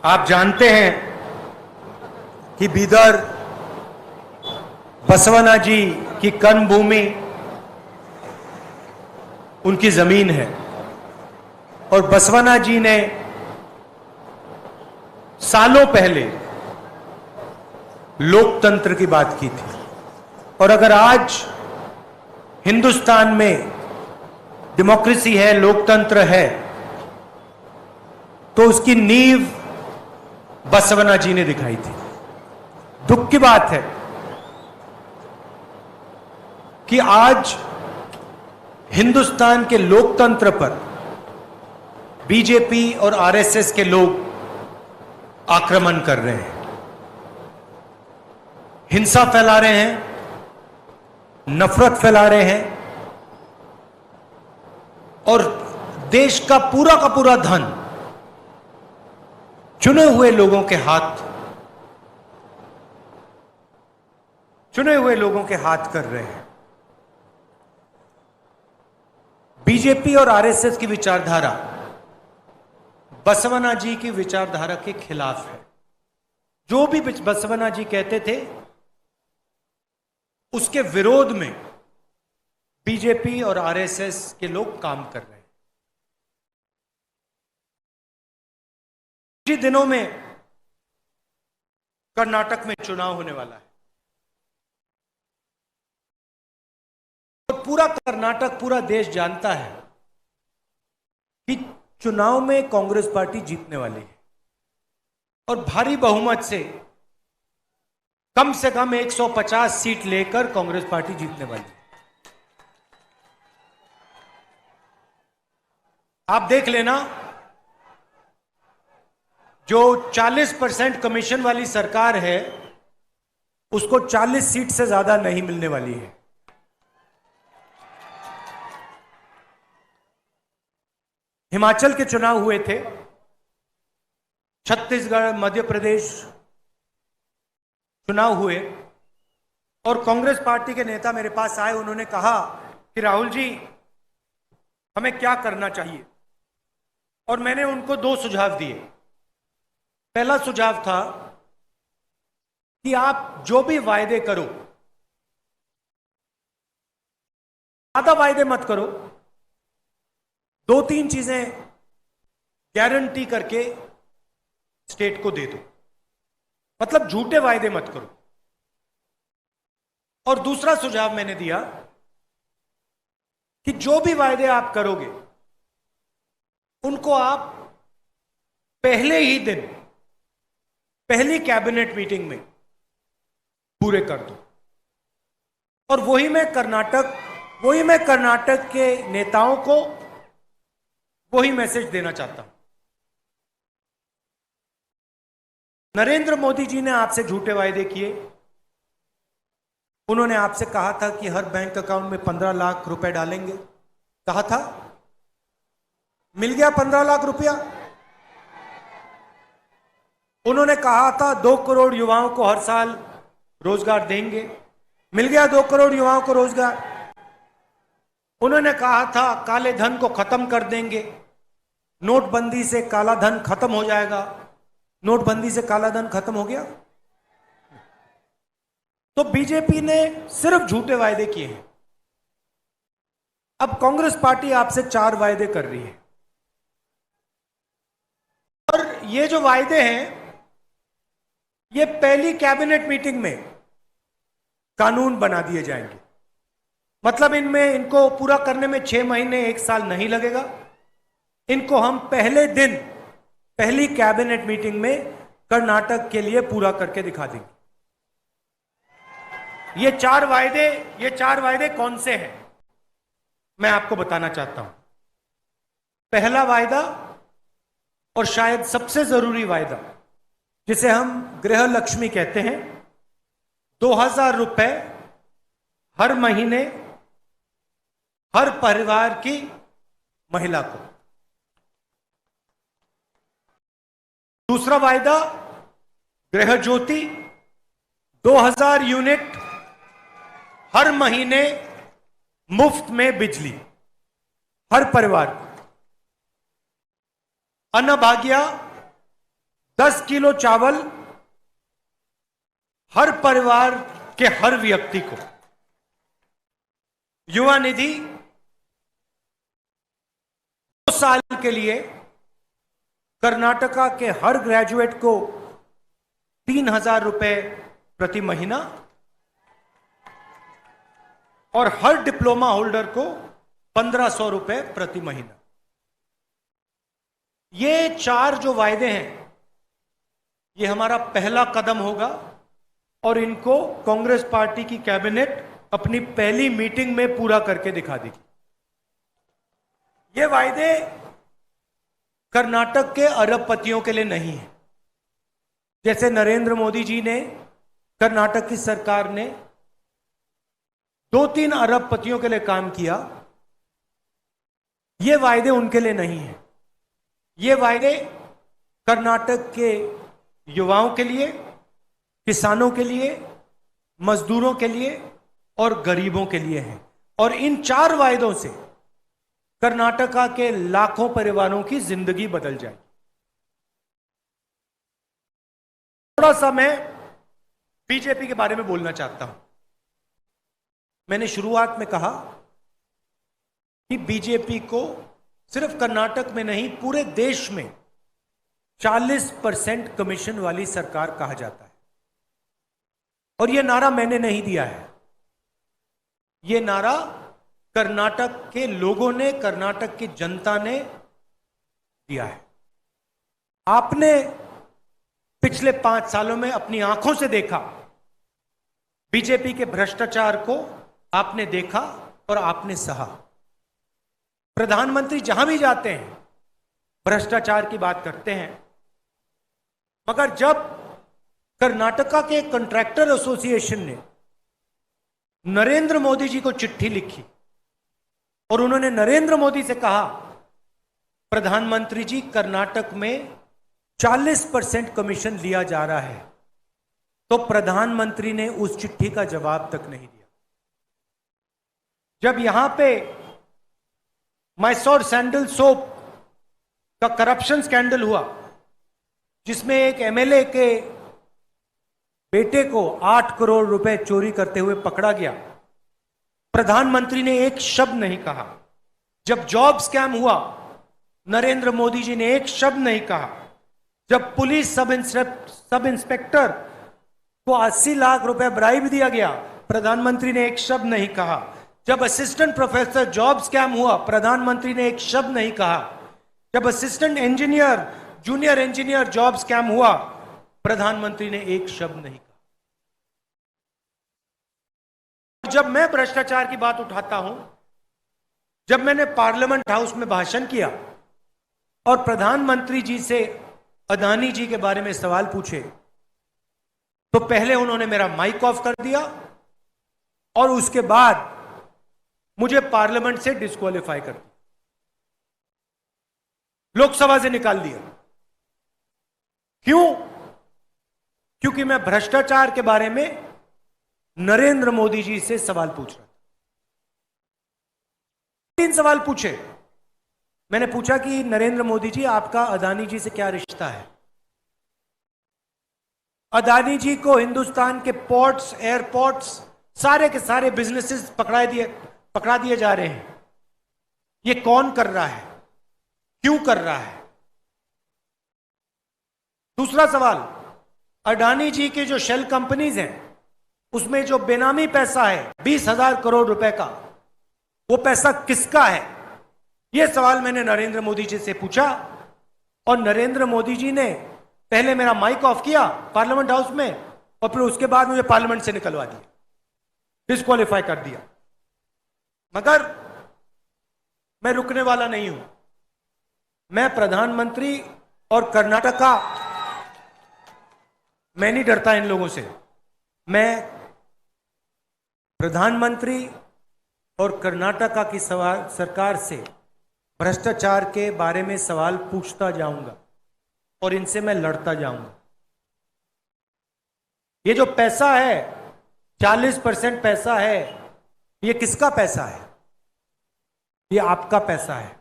आप जानते हैं कि बीदर बसवना जी की कर्मभूमि उनकी जमीन है और बसवना जी ने सालों पहले लोकतंत्र की बात की थी। और अगर आज हिंदुस्तान में डेमोक्रेसी है, लोकतंत्र है, तो उसकी नींव बसवना जी ने दिखाई थी। दुख की बात है कि आज हिंदुस्तान के लोकतंत्र पर बीजेपी और आरएसएस के लोग आक्रमण कर रहे हैं, हिंसा फैला रहे हैं, नफरत फैला रहे हैं और देश का पूरा धन चुने हुए लोगों के हाथ कर रहे हैं। बीजेपी और आरएसएस की विचारधारा बसवना जी की विचारधारा के खिलाफ है। जो भी बसवना जी कहते थे उसके विरोध में बीजेपी और आरएसएस के लोग काम कर रहे हैं। कुछ दिनों में कर्नाटक में चुनाव होने वाला है और पूरा कर्नाटक, पूरा देश जानता है कि चुनाव में कांग्रेस पार्टी जीतने वाली है और भारी बहुमत से कम 150 सीट लेकर कांग्रेस पार्टी जीतने वाली है। आप देख लेना, जो 40% कमीशन वाली सरकार है उसको 40 सीट से ज्यादा नहीं मिलने वाली है। हिमाचल के चुनाव हुए थे, छत्तीसगढ़, मध्य प्रदेश चुनाव हुए और कांग्रेस पार्टी के नेता मेरे पास आए। उन्होंने कहा कि राहुल जी, हमें क्या करना चाहिए, और मैंने उनको 2 सुझाव दिए। पहला सुझाव था कि आप जो भी वायदे करो, ज्यादा वायदे मत करो, 2-3 चीजें गारंटी करके स्टेट को दे दो, मतलब झूठे वायदे मत करो। और दूसरा सुझाव मैंने दिया कि जो भी वायदे आप करोगे उनको आप पहले ही दिन, पहली कैबिनेट मीटिंग में पूरे कर दो। और वही मैं कर्नाटक के नेताओं को वही मैसेज देना चाहता हूं। नरेंद्र मोदी जी ने आपसे झूठे वायदे किए। उन्होंने आपसे कहा था कि हर बैंक अकाउंट में 15 लाख रुपए डालेंगे, कहा था, मिल गया 15 लाख रुपया। उन्होंने कहा था 2 करोड़ युवाओं को हर साल रोजगार देंगे, मिल गया 2 करोड़ युवाओं को रोजगार। उन्होंने कहा था काले धन को खत्म कर देंगे, नोटबंदी से काला धन खत्म हो जाएगा, नोटबंदी से काला धन खत्म हो गया। तो बीजेपी ने सिर्फ झूठे वायदे किए हैं। अब कांग्रेस पार्टी आपसे 4 वायदे कर रही है और ये जो वायदे हैं ये पहली कैबिनेट मीटिंग में कानून बना दिए जाएंगे। मतलब इनको पूरा करने में 6 महीने 1 साल नहीं लगेगा। इनको हम पहले दिन, पहली कैबिनेट मीटिंग में कर्नाटक के लिए पूरा करके दिखा देंगे। ये 4 वायदे कौन से हैं मैं आपको बताना चाहता हूं। पहला वायदा, और शायद सबसे जरूरी वायदा, जिसे हम गृह लक्ष्मी कहते हैं, 2000 रुपए हर महीने हर परिवार की महिला को। दूसरा वायदा, गृह ज्योति, 2000 यूनिट हर महीने मुफ्त में बिजली हर परिवार को। अन्नभाग्य 10 किलो चावल हर परिवार के हर व्यक्ति को, युवा निधि 2 साल के लिए कर्नाटका के हर ग्रेजुएट को 3,000 रुपए प्रति महीना और हर डिप्लोमा होल्डर को 1,500 रुपए प्रति महीना। ये 4 जो वायदे हैं, ये हमारा पहला कदम होगा और इनको कांग्रेस पार्टी की कैबिनेट अपनी पहली मीटिंग में पूरा करके दिखा देगी। ये वायदे कर्नाटक के अरबपतियों के लिए नहीं है। जैसे नरेंद्र मोदी जी ने, कर्नाटक की सरकार ने 2-3 अरबपतियों के लिए काम किया, ये वायदे उनके लिए नहीं है। ये वायदे कर्नाटक के युवाओं के लिए, किसानों के लिए, मजदूरों के लिए और गरीबों के लिए हैं। और इन 4 वायदों से कर्नाटका के लाखों परिवारों की जिंदगी बदल जाएगी। थोड़ा सा मैं बीजेपी के बारे में बोलना चाहता हूं। मैंने शुरुआत में कहा कि बीजेपी को सिर्फ कर्नाटक में नहीं, पूरे देश में 40% कमीशन वाली सरकार कहा जाता है। और यह नारा मैंने नहीं दिया है, यह नारा कर्नाटक के लोगों ने, कर्नाटक की जनता ने दिया है। आपने पिछले 5 सालों में अपनी आंखों से देखा, बीजेपी के भ्रष्टाचार को आपने देखा और आपने सहा। प्रधानमंत्री जहां भी जाते हैं भ्रष्टाचार की बात करते हैं, मगर जब कर्नाटका के कॉन्ट्रैक्टर एसोसिएशन ने नरेंद्र मोदी जी को चिट्ठी लिखी और उन्होंने नरेंद्र मोदी से कहा, प्रधानमंत्री जी कर्नाटक में 40% कमीशन लिया जा रहा है, तो प्रधानमंत्री ने उस चिट्ठी का जवाब तक नहीं दिया। जब यहां पे मैसोर सैंडल सोप का करप्शन स्कैंडल हुआ, जिसमें एक एमएलए के बेटे को 8 करोड़ रुपए चोरी करते हुए पकड़ा गया, प्रधानमंत्री ने एक शब्द नहीं कहा। जब जॉब स्कैम हुआ, नरेंद्र मोदी जी ने एक शब्द नहीं कहा। जब पुलिस सब इंस्पेक्टर को 80 लाख रुपए ब्राइब दिया गया, प्रधानमंत्री ने एक शब्द नहीं कहा। जब असिस्टेंट प्रोफेसर जॉब स्कैम हुआ, प्रधानमंत्री ने एक शब्द नहीं कहा। जब assistant engineer, junior engineer job scam हुआ, प्रधानमंत्री ने एक शब्द नहीं कहा। जब मैं भ्रष्टाचार की बात उठाता हूं, जब मैंने पार्लियामेंट हाउस में भाषण किया और प्रधानमंत्री जी से अदानी जी के बारे में सवाल पूछे, तो पहले उन्होंने मेरा माइक ऑफ कर दिया और उसके बाद मुझे पार्लियामेंट से डिस्क्वालीफाई कर दिया, लोकसभा से निकाल दिया। क्यों? क्योंकि मैं भ्रष्टाचार के बारे में नरेंद्र मोदी जी से सवाल पूछ रहा था। 3 सवाल पूछे। मैंने पूछा कि नरेंद्र मोदी जी, आपका अदानी जी से क्या रिश्ता है? अदानी जी को हिंदुस्तान के पोर्ट्स, एयरपोर्ट्स, सारे के सारे बिजनेसेस पकड़ा दिए जा रहे हैं। ये कौन कर रहा है? क्यों कर रहा है? दूसरा सवाल, अडानी जी के जो शेल कंपनीज हैं, उसमें जो बेनामी पैसा है 20,000 करोड़ रुपए का, वो पैसा किसका है? यह सवाल मैंने नरेंद्र मोदी जी से पूछा और नरेंद्र मोदी जी ने पहले मेरा माइक ऑफ किया पार्लियामेंट हाउस में और फिर उसके बाद मुझे पार्लियामेंट से निकलवा दिया, डिस्क्वालीफाई कर दिया। मगर मैं रुकने वाला नहीं हूं। मैं प्रधानमंत्री और कर्नाटका, मैं नहीं डरता इन लोगों से। मैं प्रधानमंत्री और कर्नाटका की सरकार से भ्रष्टाचार के बारे में सवाल पूछता जाऊंगा और इनसे मैं लड़ता जाऊंगा। ये जो पैसा है, 40% पैसा है, ये किसका पैसा है? ये आपका पैसा है।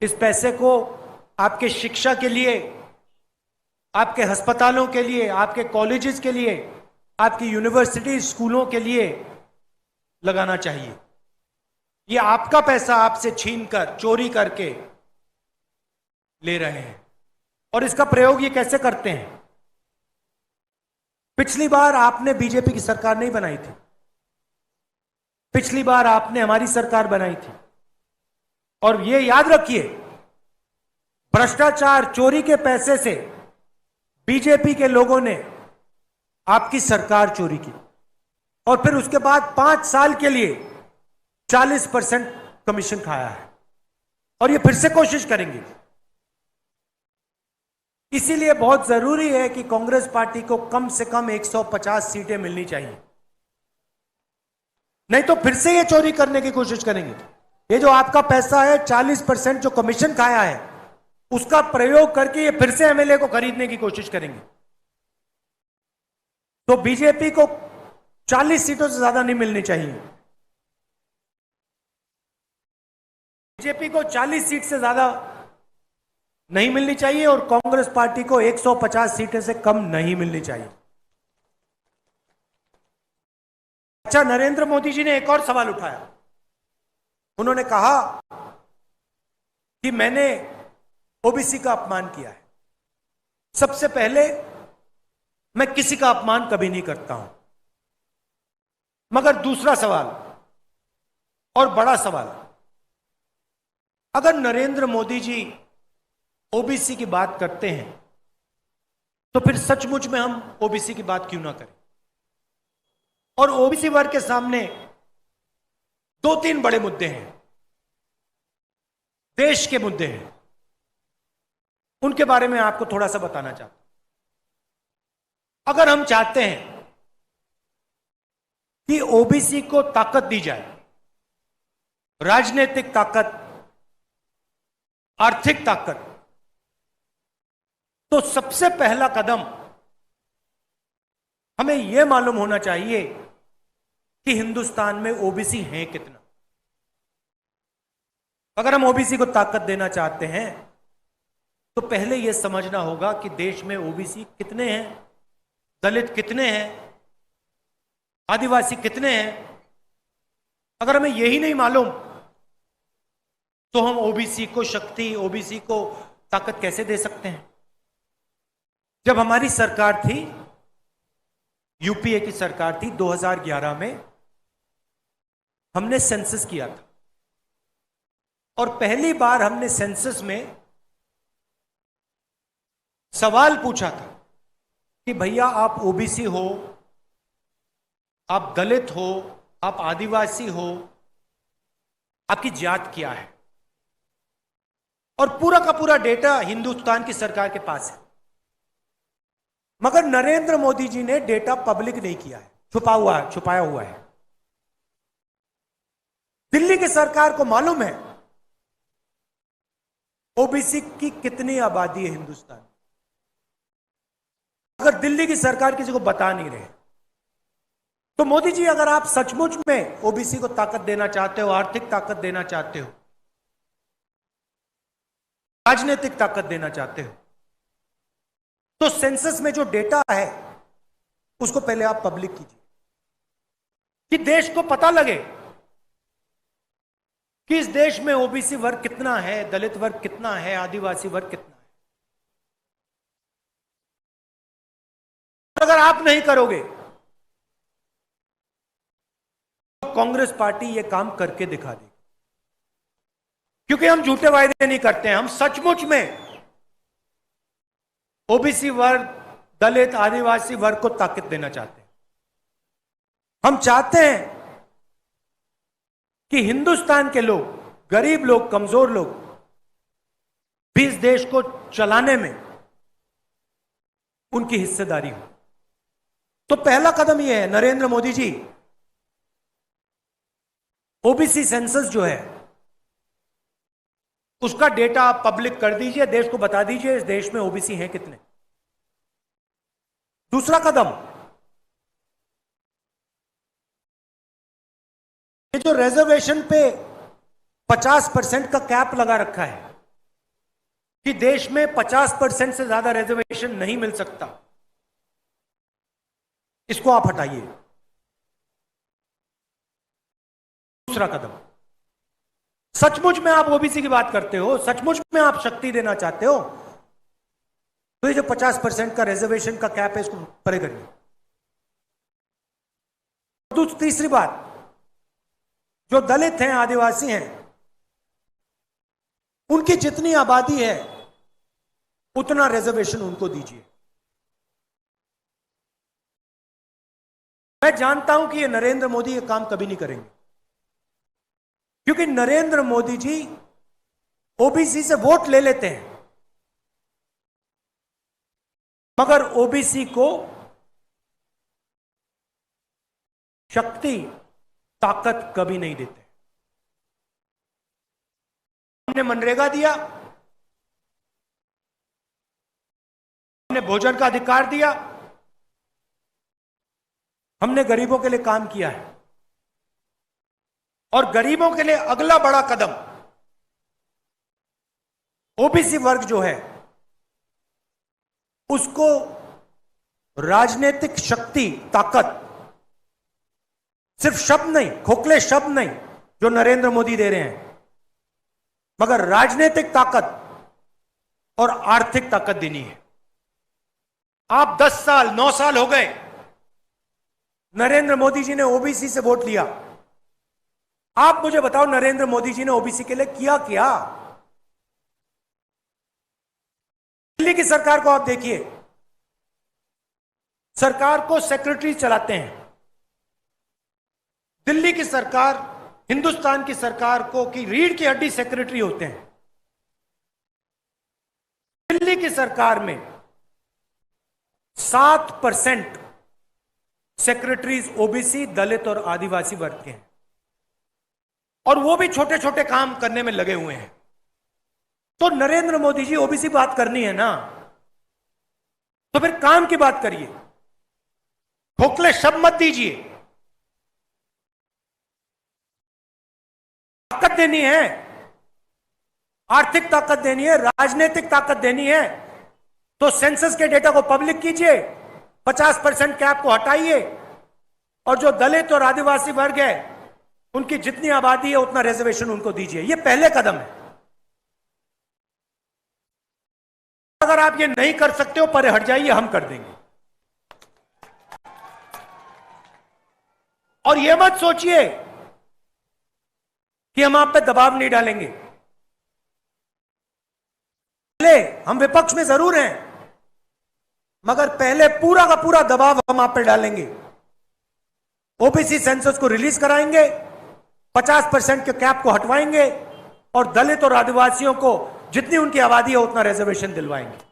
इस पैसे को आपके शिक्षा के लिए, आपके अस्पतालों के लिए, आपके कॉलेजेस के लिए, आपकी यूनिवर्सिटी स्कूलों के लिए लगाना चाहिए। ये आपका पैसा आपसे छीनकर, चोरी करके ले रहे हैं। और इसका प्रयोग ये कैसे करते हैं? पिछली बार आपने बीजेपी की सरकार नहीं बनाई थी, पिछली बार आपने हमारी सरकार बनाई थी। और ये याद रखिए, भ्रष्टाचार, चोरी के पैसे से बीजेपी के लोगों ने आपकी सरकार चोरी की और फिर उसके बाद 5 साल के लिए 40% कमीशन खाया है और ये फिर से कोशिश करेंगे। इसीलिए बहुत जरूरी है कि कांग्रेस पार्टी को कम से कम 150 सीटें मिलनी चाहिए, नहीं तो फिर से ये चोरी करने की कोशिश करेंगे। ये जो आपका पैसा है, 40% जो कमीशन खाया है, उसका प्रयोग करके ये फिर से एमएलए को खरीदने की कोशिश करेंगे। तो बीजेपी को 40 सीटों से ज्यादा नहीं मिलनी चाहिए। बीजेपी को 40 सीट से ज्यादा नहीं मिलनी चाहिए और कांग्रेस पार्टी को 150 सीटें से कम नहीं मिलनी चाहिए। अच्छा, नरेंद्र मोदी जी ने एक और सवाल उठाया। उन्होंने कहा कि मैंने ओबीसी का अपमान किया है। सबसे पहले, मैं किसी का अपमान कभी नहीं करता हूं, मगर दूसरा सवाल और बड़ा सवाल, अगर नरेंद्र मोदी जी ओबीसी की बात करते हैं तो फिर सचमुच में हम ओबीसी की बात क्यों ना करें? और ओबीसी वर्ग के सामने 2-3 बड़े मुद्दे हैं, देश के मुद्दे हैं, उनके बारे में आपको थोड़ा सा बताना चाहता हूं। अगर हम चाहते हैं कि ओबीसी को ताकत दी जाए, राजनीतिक ताकत, आर्थिक ताकत, तो सबसे पहला कदम हमें यह मालूम होना चाहिए कि हिंदुस्तान में ओबीसी हैं कितना। अगर हम ओबीसी को ताकत देना चाहते हैं तो पहले यह समझना होगा कि देश में ओबीसी कितने हैं, दलित कितने हैं, आदिवासी कितने हैं। अगर हमें यही नहीं मालूम तो हम ओबीसी को शक्ति, ओबीसी को ताकत कैसे दे सकते हैं? जब हमारी सरकार थी, यूपीए की सरकार थी, 2011 में हमने सेंसस किया था और पहली बार हमने सेंसस में सवाल पूछा था कि भैया आप ओबीसी हो, आप दलित हो, आप आदिवासी हो, आपकी जात क्या है? और पूरा का पूरा डेटा हिंदुस्तान की सरकार के पास है, मगर नरेंद्र मोदी जी ने डेटा पब्लिक नहीं किया है, छुपाया हुआ है। दिल्ली की सरकार को मालूम है ओबीसी की कितनी आबादी है हिंदुस्तान में, अगर दिल्ली की सरकार किसी को बता नहीं रहे। तो मोदी जी, अगर आप सचमुच में ओबीसी को ताकत देना चाहते हो, आर्थिक ताकत देना चाहते हो, राजनीतिक ताकत देना चाहते हो, तो सेंसस में जो डेटा है उसको पहले आप पब्लिक कीजिए कि देश को पता लगे कि इस देश में ओबीसी वर्ग कितना है, दलित वर्ग कितना है, आदिवासी वर्ग कितना है। अगर आप नहीं करोगे तो कांग्रेस पार्टी यह काम करके दिखा देगी, क्योंकि हम झूठे वायदे नहीं करते हैं। हम सचमुच में ओबीसी वर्ग, दलित, आदिवासी वर्ग को ताकत देना चाहते हैं। हम चाहते हैं कि हिंदुस्तान के लोग, गरीब लोग, कमजोर लोग भी इस देश को चलाने में उनकी हिस्सेदारी हो। तो पहला कदम यह है, नरेंद्र मोदी जी, ओबीसी सेंसस जो है उसका डेटा आप पब्लिक कर दीजिए, देश को बता दीजिए इस देश में ओबीसी हैं कितने। दूसरा कदम, ये जो रिजर्वेशन पे 50% का कैप लगा रखा है, कि देश में 50% से ज्यादा रिजर्वेशन नहीं मिल सकता, इसको आप हटाइए। दूसरा कदम, सचमुच में आप ओबीसी की बात करते हो, सचमुच में आप शक्ति देना चाहते हो, तो ये जो 50% का रिजर्वेशन का कैप है, इसको परे करिए। तीसरी बात, जो दलित हैं, आदिवासी हैं, उनकी जितनी आबादी है उतना रिजर्वेशन उनको दीजिए। मैं जानता हूं कि ये नरेंद्र मोदी ये काम कभी नहीं करेंगे, क्योंकि नरेंद्र मोदी जी ओबीसी से वोट ले लेते हैं, मगर ओबीसी को शक्ति, ताकत कभी नहीं देते। हमने मनरेगा दिया, हमने भोजन का अधिकार दिया, हमने गरीबों के लिए काम किया है। और गरीबों के लिए अगला बड़ा कदम, ओबीसी वर्ग जो है उसको राजनीतिक शक्ति, ताकत, सिर्फ शब्द नहीं, खोखले शब्द नहीं जो नरेंद्र मोदी दे रहे हैं, मगर राजनीतिक ताकत और आर्थिक ताकत देनी है। आप 10 साल, 9 साल हो गए, नरेंद्र मोदी जी ने ओबीसी से वोट लिया। आप मुझे बताओ, नरेंद्र मोदी जी ने ओबीसी के लिए किया क्या? दिल्ली की सरकार को आप देखिए, सरकार को सेक्रेटरी चलाते हैं। दिल्ली की सरकार, हिंदुस्तान की सरकार को की रीढ़ की हड्डी सेक्रेटरी होते हैं। दिल्ली की सरकार में 7% सेक्रेटरीज ओबीसी, दलित और आदिवासी वर्ग के हैं, और वो भी छोटे छोटे काम करने में लगे हुए हैं। तो नरेंद्र मोदी जी, ओबीसी बात करनी है ना, तो फिर काम की बात करिए, खोखले शब्द मत दीजिए। ताकत देनी है, आर्थिक ताकत देनी है, राजनीतिक ताकत देनी है, तो सेंसस के डेटा को पब्लिक कीजिए, 50% कैप को हटाइए, और जो दलित और आदिवासी वर्ग है उनकी जितनी आबादी है उतना रिजर्वेशन उनको दीजिए। ये पहले कदम है। अगर आप ये नहीं कर सकते हो, परे हट जाइए, हम कर देंगे। और ये मत सोचिए कि हम आप पे दबाव नहीं डालेंगे। पहले हम विपक्ष में जरूर हैं, मगर पहले पूरा का पूरा दबाव हम आप पे डालेंगे। ओबीसी सेंसस को रिलीज कराएंगे, 50% के कैप को हटवाएंगे, और दलित और आदिवासियों को जितनी उनकी आबादी है उतना रिजर्वेशन दिलवाएंगे।